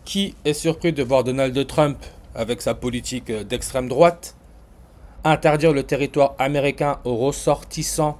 Qui est surpris de voir Donald Trump, avec sa politique d'extrême droite, interdire le territoire américain aux ressortissants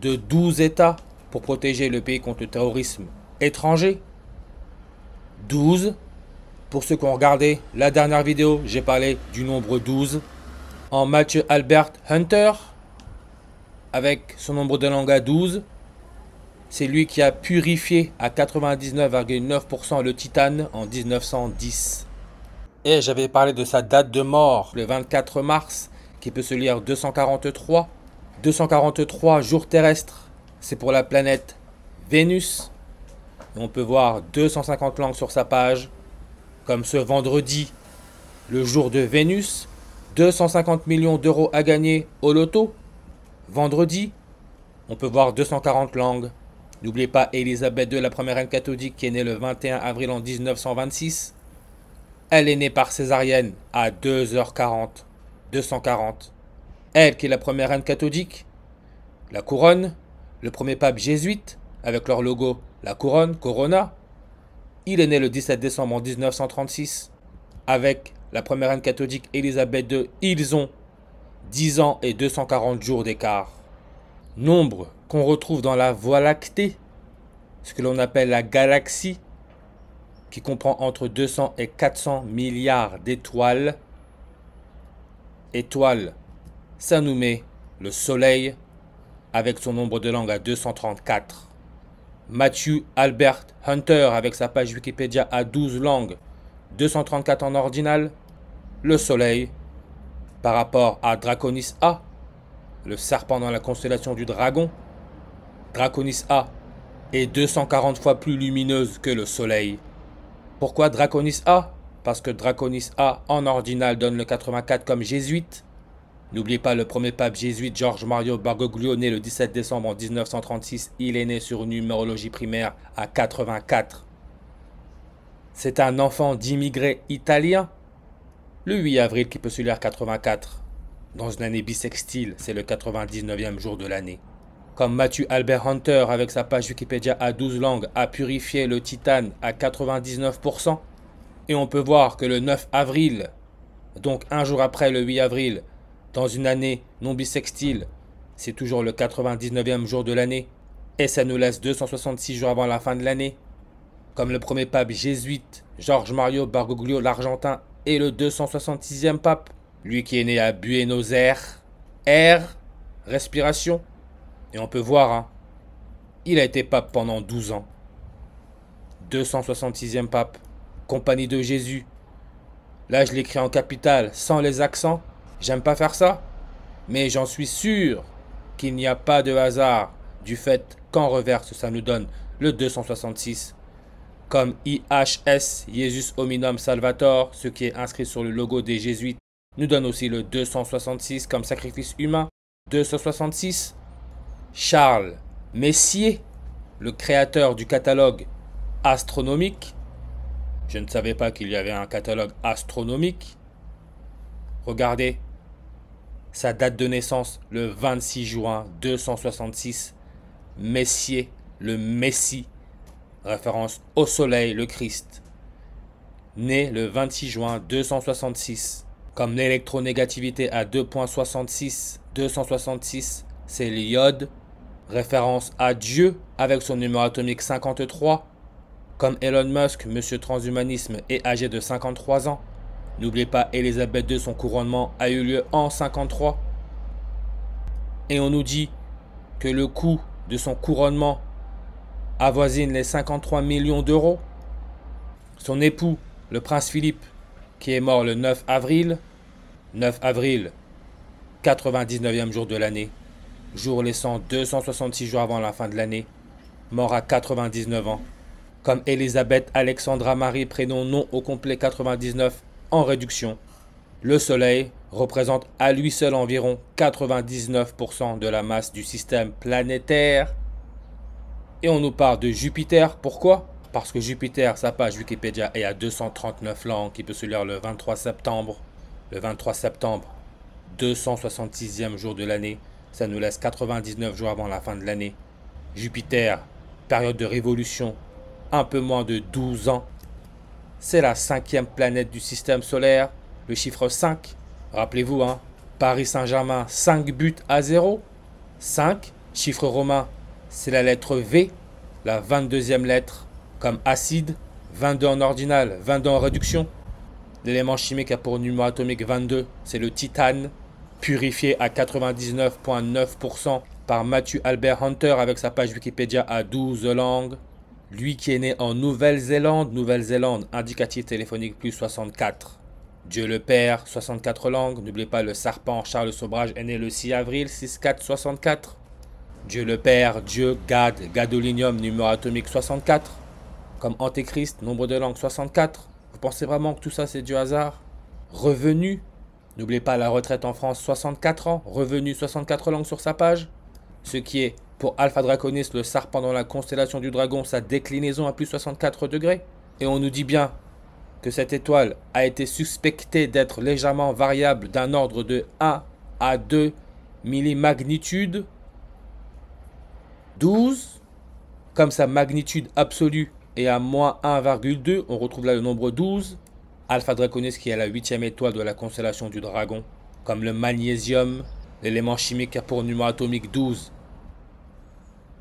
de 12 États pour protéger le pays contre le terrorisme étranger? 12. Pour ceux qui ont regardé la dernière vidéo, j'ai parlé du nombre 12. En Matthew Albert Hunter, avec son nombre de langue à 12, c'est lui qui a purifié à 99,9% le titane en 1910. Et j'avais parlé de sa date de mort, le 24 mars, qui peut se lire 243. 243 jours terrestres, c'est pour la planète Vénus. Et on peut voir 250 langues sur sa page, comme ce vendredi, le jour de Vénus, 250 millions d'euros à gagner au loto. Vendredi, on peut voir 240 langues. N'oubliez pas Élisabeth II, la première reine catholique, qui est née le 21 avril en 1926. Elle est née par césarienne à 2h40. 240. Elle qui est la première reine catholique. La couronne. Le premier pape jésuite, avec leur logo, la couronne, Corona. Il est né le 17 décembre en 1936. Avec la première reine catholique Élisabeth II, ils ont 10 ans et 240 jours d'écart. Nombre qu'on retrouve dans la Voie lactée, ce que l'on appelle la galaxie, qui comprend entre 200 et 400 milliards d'étoiles. Étoiles, ça nous met le Soleil, avec son nombre de langues à 234. Matthew Albert Hunter, avec sa page Wikipédia à 12 langues, 234 en ordinal. Le Soleil, par rapport à Draconis A, le serpent dans la constellation du dragon. Draconis A est 240 fois plus lumineuse que le Soleil. Pourquoi Draconis A? Parce que Draconis A en ordinal donne le 84 comme jésuite. N'oubliez pas le premier pape jésuite George Mario Bergoglio, né le 17 décembre en 1936. Il est né sur une numérologie primaire à 84. C'est un enfant d'immigrés italiens. Le 8 avril qui peut se lire 84. Dans une année bissextile, c'est le 99e jour de l'année. Comme Matthew Albert Hunter, avec sa page Wikipédia à 12 langues, a purifié le titane à 99%. Et on peut voir que le 9 avril, donc un jour après le 8 avril, dans une année non bissextile, c'est toujours le 99e jour de l'année. Et ça nous laisse 266 jours avant la fin de l'année. Comme le premier pape jésuite, George Mario Bergoglio l'Argentin, est le 266e pape. Lui qui est né à Buenos Aires. Air, respiration. Et on peut voir, hein, il a été pape pendant 12 ans. 266e pape. Compagnie de Jésus. Là, je l'écris en capital, sans les accents. J'aime pas faire ça. Mais j'en suis sûr qu'il n'y a pas de hasard du fait qu'en reverse, ça nous donne le 266. Comme IHS, Jesus Hominum Salvator, ce qui est inscrit sur le logo des jésuites, nous donne aussi le 266 comme sacrifice humain. 266. Charles Messier, le créateur du catalogue astronomique. Je ne savais pas qu'il y avait un catalogue astronomique. Regardez, sa date de naissance, le 26 juin 266. Messier, le Messie, référence au soleil, le Christ. Né le 26 juin 266. Comme l'électronégativité à 2.66, 266, c'est l'iode, référence à Dieu avec son numéro atomique 53. Comme Elon Musk, monsieur transhumanisme, est âgé de 53 ans. N'oubliez pas, Élisabeth II, son couronnement a eu lieu en 53. Et on nous dit que le coût de son couronnement avoisine les 53 millions d'euros. Son époux, le prince Philippe, qui est mort le 9 avril. 9 avril, 99e jour de l'année. Jour laissant 266 jours avant la fin de l'année. Mort à 99 ans. Comme Elisabeth Alexandra Marie, prénom nom au complet 99, en réduction. Le Soleil représente à lui seul environ 99% de la masse du système planétaire. Et on nous parle de Jupiter. Pourquoi? Parce que Jupiter, sa page Wikipédia est à 239 langues, qui peut se lire le 23 septembre. Le 23 septembre, 266e jour de l'année. Ça nous laisse 99 jours avant la fin de l'année. Jupiter, période de révolution, un peu moins de 12 ans. C'est la cinquième planète du système solaire, le chiffre 5. Rappelez-vous, hein, Paris Saint-Germain, 5 buts à 0. 5, chiffre romain, c'est la lettre V, la 22e lettre, comme acide, 22 en ordinal, 22 en réduction. L'élément chimique a pour numéro atomique 22, c'est le titane, purifié à 99,9% par Matthew Albert Hunter avec sa page Wikipédia à 12 langues. Lui qui est né en Nouvelle-Zélande, indicatif téléphonique plus 64. Dieu le Père, 64 langues. N'oubliez pas le serpent Charles Sobrage est né le 6 avril 6464. Dieu le Père, Dieu, Gad, gadolinium, numéro atomique 64. Comme Antéchrist, nombre de langues 64. Vous pensez vraiment que tout ça c'est du hasard? Revenu, n'oubliez pas la retraite en France 64 ans. Revenu 64 langues sur sa page. Ce qui est pour Alpha Draconis, le serpent dans la constellation du dragon, sa déclinaison à plus 64 degrés. Et on nous dit bien que cette étoile a été suspectée d'être légèrement variable d'un ordre de 1 à 2 millimagnitudes 12, comme sa magnitude absolue est à moins 1,2, on retrouve là le nombre 12. Alpha Draconis qui est la 8e étoile de la constellation du dragon, comme le magnésium, l'élément chimique a pour numéro atomique 12,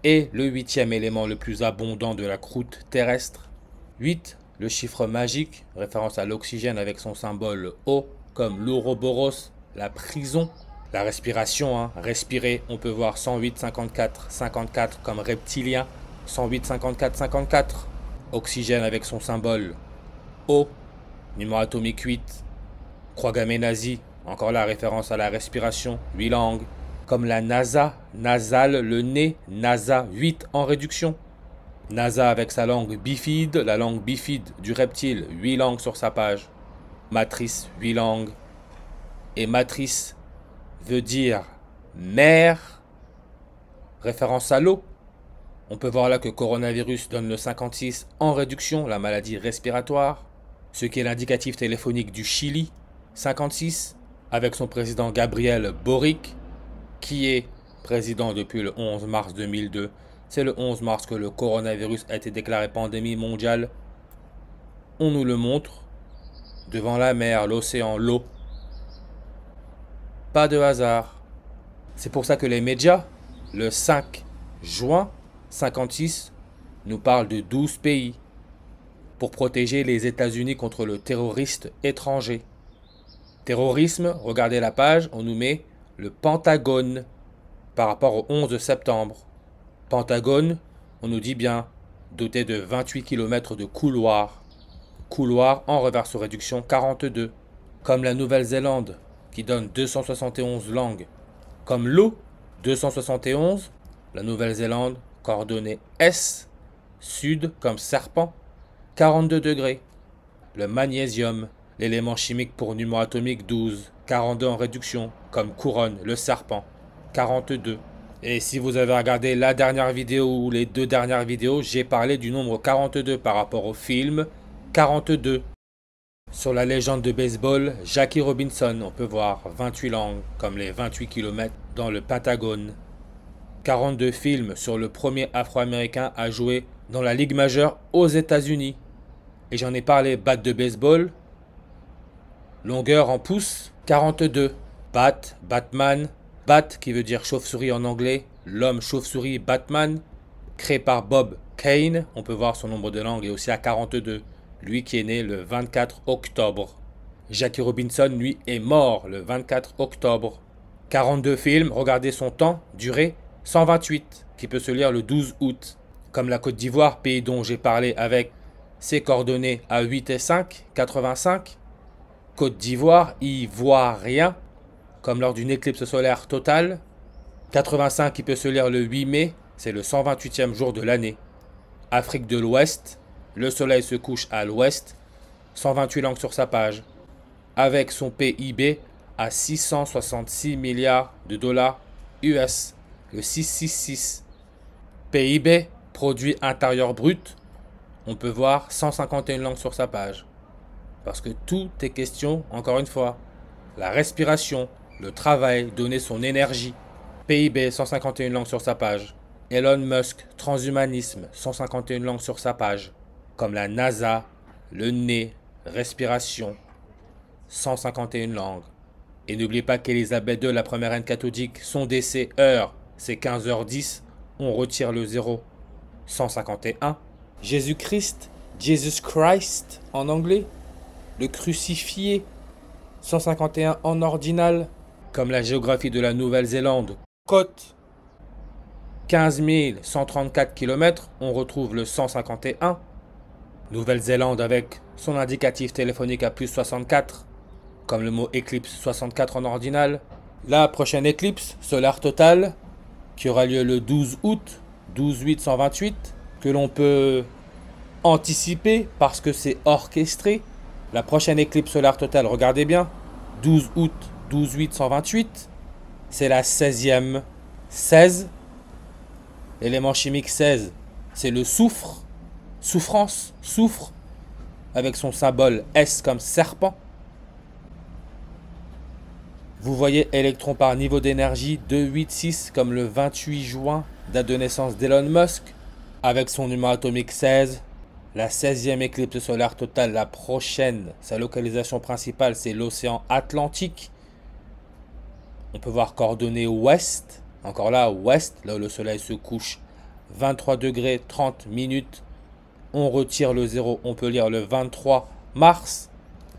et le 8e élément le plus abondant de la croûte terrestre. 8, le chiffre magique, référence à l'oxygène avec son symbole O, comme l'Ouroboros, la prison. La respiration, hein, respirer, on peut voir 108, 54, 54 comme reptilien, 108, 54, 54. Oxygène avec son symbole O, numéro atomique 8. Croix gammée nazie, encore la référence à la respiration, 8 langues. Comme la NASA, nasale, le nez, NASA 8 en réduction. NASA avec sa langue bifide, la langue bifide du reptile, 8 langues sur sa page. Matrice, 8 langues. Et matrice veut dire mer, référence à l'eau. On peut voir là que coronavirus donne le 56 en réduction, la maladie respiratoire. Ce qui est l'indicatif téléphonique du Chili, 56, avec son président Gabriel Boric, qui est président depuis le 11 mars 2002. C'est le 11 mars que le coronavirus a été déclaré pandémie mondiale. On nous le montre. Devant la mer, l'océan, l'eau. Pas de hasard. C'est pour ça que les médias, le 5 juin 56, nous parlent de 12 pays pour protéger les États-Unis contre le terroriste étranger. Terrorisme, regardez la page, on nous met le Pentagone par rapport au 11 septembre. Pentagone, on nous dit bien, doté de 28 km de couloirs. Couloir en reverse réduction 42. Comme la Nouvelle-Zélande, qui donne 271 langues. Comme l'eau, 271. La Nouvelle-Zélande, coordonnée S, sud comme serpent, 42 degrés. Le magnésium, l'élément chimique pour numéro atomique 12, 42 en réduction, comme couronne, le serpent, 42. Et si vous avez regardé la dernière vidéo ou les deux dernières vidéos, j'ai parlé du nombre 42 par rapport au film 42. Sur la légende de baseball, Jackie Robinson, on peut voir 28 langues, comme les 28 km dans le Pentagone. 42 films sur le premier afro-américain à jouer dans la Ligue majeure aux États-Unis. Et j'en ai parlé, batte de baseball, longueur en pouces, 42. Bat, Batman, Bat qui veut dire chauve-souris en anglais, l'homme chauve-souris Batman, créé par Bob Kane, on peut voir son nombre de langues et aussi à 42. Lui qui est né le 24 octobre. Jackie Robinson, lui, est mort le 24 octobre. 42 films, regardez son temps, durée, 128, qui peut se lire le 12 août. Comme la Côte d'Ivoire, pays dont j'ai parlé avec ses coordonnées à 8 et 5, 85. Côte d'Ivoire, ivoirien, comme lors d'une éclipse solaire totale. 85 qui peut se lire le 8 mai, c'est le 128e jour de l'année. Afrique de l'Ouest, le soleil se couche à l'ouest, 128 langues sur sa page, avec son PIB à 666 milliards de dollars US, le 666. PIB, produit intérieur brut, on peut voir 151 langues sur sa page. Parce que tout est question, encore une fois, la respiration, le travail, donner son énergie. PIB, 151 langues sur sa page. Elon Musk, transhumanisme, 151 langues sur sa page. Comme la NASA, le nez, respiration, 151 langues. Et n'oubliez pas qu'Élisabeth II, la première reine catholique, son décès, heure, c'est 15h10, on retire le 0, 151. Jésus-Christ, Jesus Christ en anglais, le crucifié, 151 en ordinal, comme la géographie de la Nouvelle-Zélande. Côte, 15 134 km, on retrouve le 151. Nouvelle-Zélande avec son indicatif téléphonique à plus 64, comme le mot éclipse 64 en ordinal. La prochaine éclipse solaire totale, qui aura lieu le 12 août, 12-8-128, que l'on peut anticiper parce que c'est orchestré. La prochaine éclipse solaire totale, regardez bien, 12 août, 12-8-128, c'est la 16e. 16, l'élément chimique 16, c'est le soufre, souffrance, soufre, avec son symbole S comme serpent. Vous voyez électrons par niveau d'énergie 286 comme le 28 juin, date de naissance d'Elon Musk, avec son numéro atomique 16. La 16e éclipse solaire totale, la prochaine, sa localisation principale, c'est l'océan Atlantique. On peut voir coordonnées ouest, encore là, ouest, là où le soleil se couche, 23 degrés 30 minutes. On retire le 0, on peut lire le 23 mars,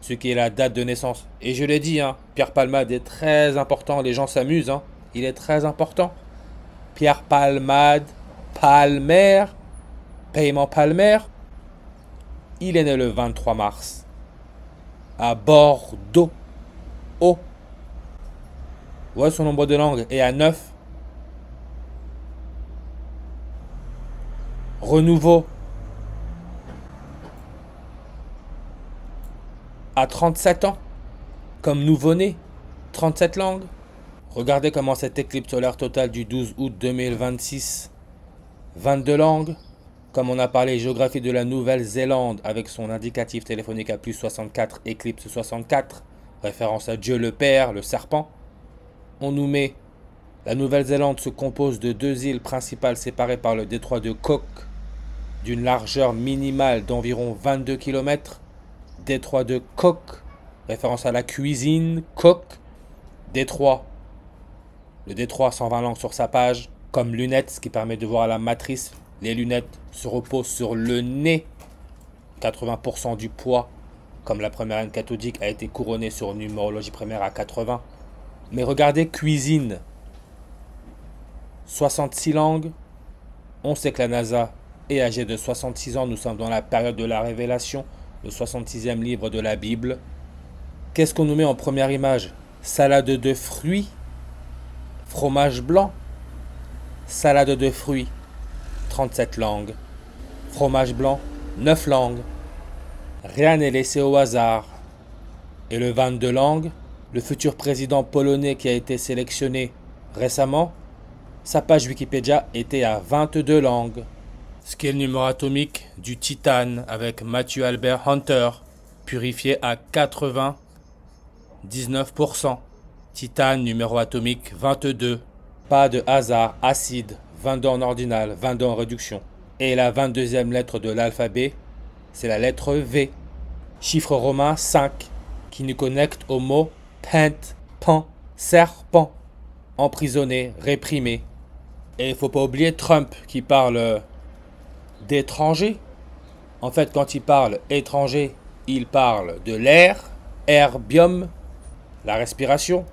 ce qui est la date de naissance. Et je l'ai dit, hein, Pierre Palmade est très important, les gens s'amusent, hein, il est très important. Pierre Palmade, Palmer, paiement Palmer, il est né le 23 mars, à Bordeaux. Oh. Ouais, son nombre de langues est à 9. Renouveau à 37 ans, comme nouveau-né, 37 langues. Regardez comment cette éclipse solaire totale du 12 août 2026, 22 langues. Comme on a parlé géographie de la Nouvelle-Zélande avec son indicatif téléphonique à plus 64, éclipse 64, référence à Dieu le Père, le serpent. On nous met, la Nouvelle-Zélande se compose de 2 îles principales séparées par le détroit de Cook, d'une largeur minimale d'environ 22 km. Détroit de Cook, référence à la cuisine, Cook. Détroit, le détroit 120 langues sur sa page, comme lunettes, ce qui permet de voir la matrice. Les lunettes se reposent sur le nez, 80% du poids, comme la première reine cathodique a été couronnée sur numérologie primaire à 80. Mais regardez cuisine, 66 langues. On sait que la NASA est âgée de 66 ans, nous sommes dans la période de la révélation, le 66e livre de la Bible. Qu'est-ce qu'on nous met en première image? Salade de fruits, fromage blanc, salade de fruits, 37 langues, fromage blanc, 9 langues. Rien n'est laissé au hasard. Et le 22 langues, le futur président polonais qui a été sélectionné récemment, sa page Wikipédia était à 22 langues. Ce qui est le numéro atomique du titane avec Matthew Albert Hunter, purifié à 99%. Titane, numéro atomique 22. Pas de hasard, acide, 22 en ordinal, 22 en réduction. Et la 22e lettre de l'alphabet, c'est la lettre V. Chiffre romain 5, qui nous connecte au mot pent, pan, serpent. Emprisonné, réprimé. Et il ne faut pas oublier Trump qui parle d'étranger. En fait, quand il parle étranger, il parle de l'air, herbium, la respiration,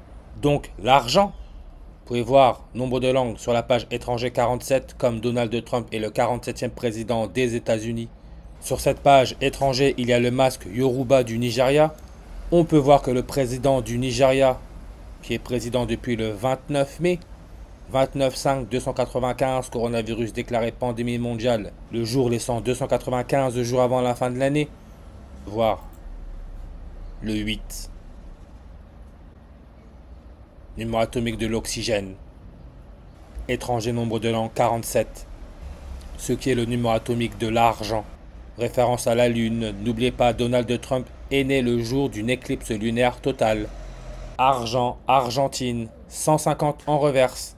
donc l'argent. Vous pouvez voir nombre de langues sur la page étranger 47, comme Donald Trump est le 47e président des États-Unis. Sur cette page étranger, il y a le masque Yoruba du Nigeria. On peut voir que le président du Nigeria, qui est président depuis le 29 mai, 29-5-295, coronavirus déclaré pandémie mondiale, le jour laissant 295 jours avant la fin de l'année, voire le 8. Numéro atomique de l'oxygène. Étranger nombre de langues 47. Ce qui est le numéro atomique de l'argent. Référence à la Lune. N'oubliez pas, Donald Trump est né le jour d'une éclipse lunaire totale. Argent, Argentine, 150 en reverse.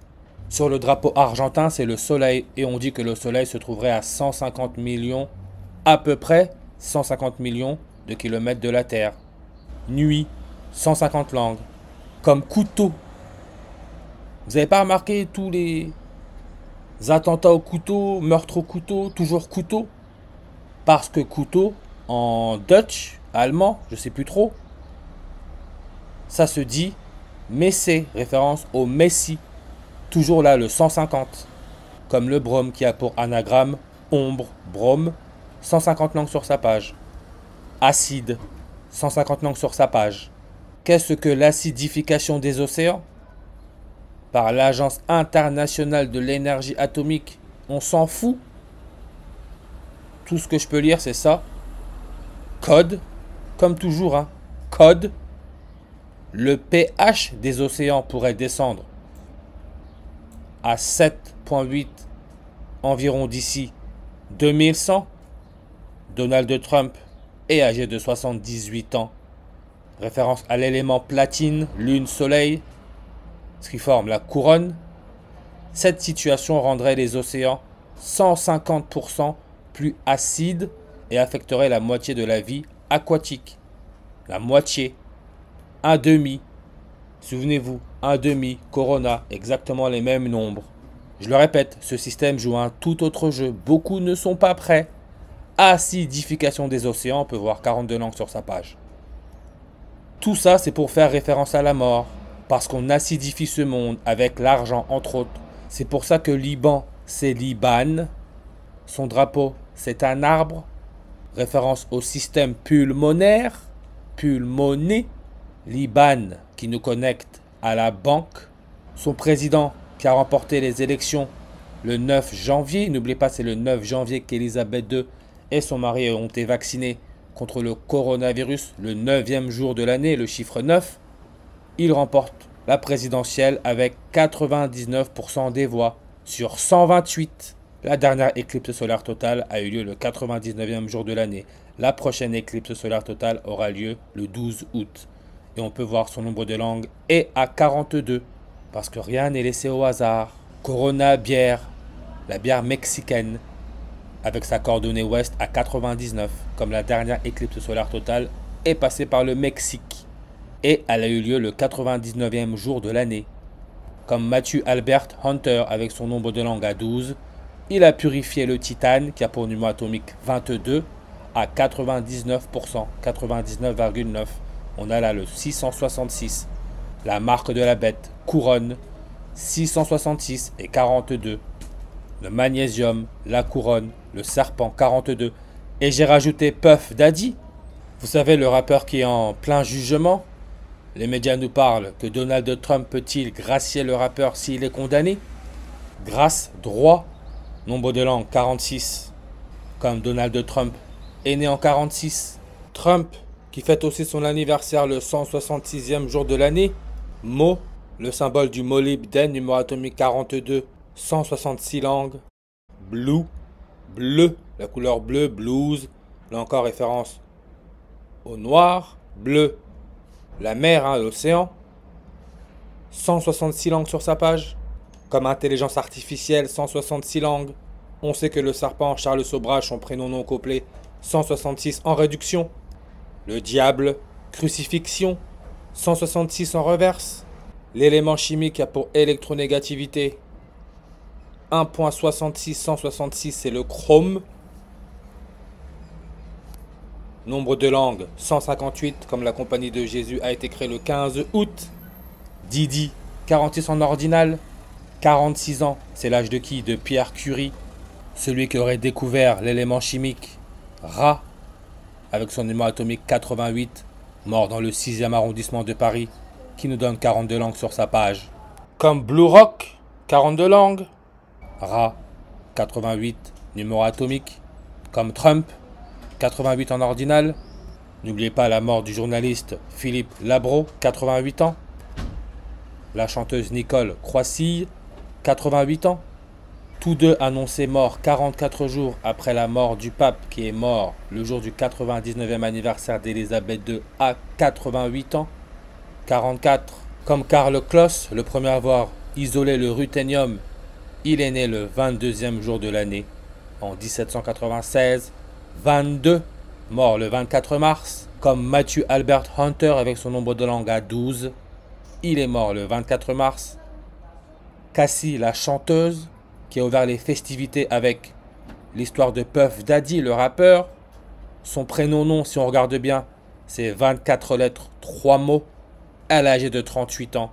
Sur le drapeau argentin, c'est le soleil. Et on dit que le soleil se trouverait à 150 millions à peu près. 150 millions de kilomètres de la Terre. Nuit, 150 langues. Comme couteau. Vous n'avez pas remarqué tous les attentats au couteau, meurtres au couteau, toujours couteau? Parce que couteau, en Dutch, allemand, je sais plus trop, ça se dit Messé, référence au Messie. Toujours là, le 150. Comme le brome qui a pour anagramme ombre, brome, 150 langues sur sa page. Acide, 150 langues sur sa page. Qu'est-ce que l'acidification des océans? Par l'Agence internationale de l'énergie atomique, on s'en fout. Tout ce que je peux lire, c'est ça. Code, comme toujours, hein. Code. Le pH des océans pourrait descendre à 7,8 environ d'ici 2100. Donald Trump est âgé de 78 ans. Référence à l'élément platine, lune, soleil, ce qui forme la couronne. Cette situation rendrait les océans 150% plus acides et affecterait la moitié de la vie aquatique. La moitié. Un demi. Souvenez-vous, un demi, Corona, exactement les mêmes nombres. Je le répète, ce système joue un tout autre jeu. Beaucoup ne sont pas prêts. Acidification des océans, on peut voir 42 langues sur sa page. Tout ça, c'est pour faire référence à la mort. Parce qu'on acidifie ce monde avec l'argent, entre autres. C'est pour ça que Liban, c'est Liban. Son drapeau, c'est un arbre. Référence au système pulmonaire. Pulmoné. Liban, qui nous connecte à la banque. Son président, qui a remporté les élections le 9 janvier. N'oubliez pas, c'est le 9 janvier qu'Elisabeth II et son mari ont été vaccinés contre le coronavirus. Le 9e jour de l'année, le chiffre 9. Il remporte la présidentielle avec 99% des voix sur 128. La dernière éclipse solaire totale a eu lieu le 99e jour de l'année. La prochaine éclipse solaire totale aura lieu le 12 août. Et on peut voir son nombre de langues est à 42. Parce que rien n'est laissé au hasard. Corona bière, la bière mexicaine, avec sa coordonnée ouest à 99, comme la dernière éclipse solaire totale est passée par le Mexique. Et elle a eu lieu le 99e jour de l'année. Comme Matthew Albert Hunter avec son nombre de langues à 12, il a purifié le titane qui a pour numéro atomique 22 à 99%, 99,9. On a là le 666, la marque de la bête, couronne, 666 et 42. Le magnésium, la couronne, le serpent, 42. Et j'ai rajouté Puff Daddy. Vous savez, le rappeur qui est en plein jugement. Les médias nous parlent que Donald Trump peut-il gracier le rappeur s'il est condamné? Grâce, droit, nombre de langues, 46. Comme Donald Trump est né en 46. Trump, qui fête aussi son anniversaire le 166e jour de l'année. Mo, le symbole du molybdène, numéro atomique 42, 166 langues. Blue, bleu, la couleur bleue, blues, là encore référence au noir. Bleu, la mer, l'océan. 166 langues sur sa page. Comme intelligence artificielle, 166 langues. On sait que le serpent, Charles Sobrage, son prénom non couplé, 166 en réduction. Le diable, crucifixion, 166 en reverse. L'élément chimique a pour électronégativité 1.66, 166, c'est le chrome. Nombre de langues, 158, comme la compagnie de Jésus a été créée le 15 août. Didi, 46 en ordinal. 46 ans, c'est l'âge de qui? De Pierre Curie, celui qui aurait découvert l'élément chimique Ra, avec son numéro atomique 88, mort dans le 6e arrondissement de Paris, qui nous donne 42 langues sur sa page. Comme Blue Rock, 42 langues. Ra, 88, numéro atomique. Comme Trump, 88 en ordinal. N'oubliez pas la mort du journaliste Philippe Labro, 88 ans. La chanteuse Nicole Croissille, 88 ans. Tous deux annoncés morts 44 jours après la mort du pape qui est mort le jour du 99e anniversaire d'Elisabeth II à 88 ans. 44. Comme Karl Kloss, le premier à avoir isolé le ruthénium, il est né le 22e jour de l'année, en 1796. 22. mort le 24 mars, comme Matthew Albert Hunter avec son nombre de langue à 12, il est mort le 24 mars. Cassie, la chanteuse, qui a ouvert les festivités avec l'histoire de Puff Daddy, le rappeur, son prénom, si on regarde bien, c'est 24 lettres, 3 mots. Elle est âgée de 38 ans,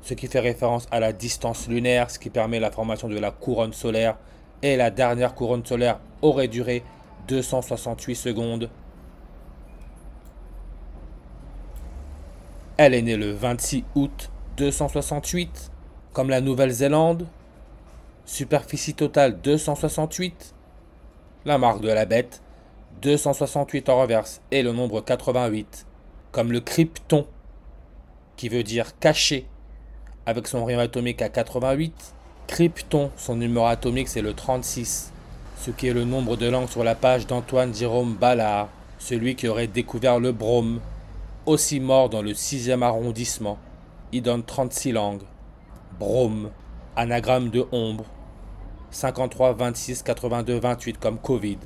ce qui fait référence à la distance lunaire, ce qui permet la formation de la couronne solaire. Et la dernière couronne solaire aurait duré 268 secondes. Elle est née le 26 août 268, comme la Nouvelle-Zélande. Superficie totale 268. La marque de la bête 268 en reverse et le nombre 88, comme le krypton, qui veut dire caché, avec son rayon atomique à 88. Krypton, son numéro atomique c'est le 36, ce qui est le nombre de langues sur la page d'Antoine Jérôme Ballard, celui qui aurait découvert le brome, aussi mort dans le 6e arrondissement. Il donne 36 langues. Brome, anagramme de ombre, 53 26 82 28 comme Covid.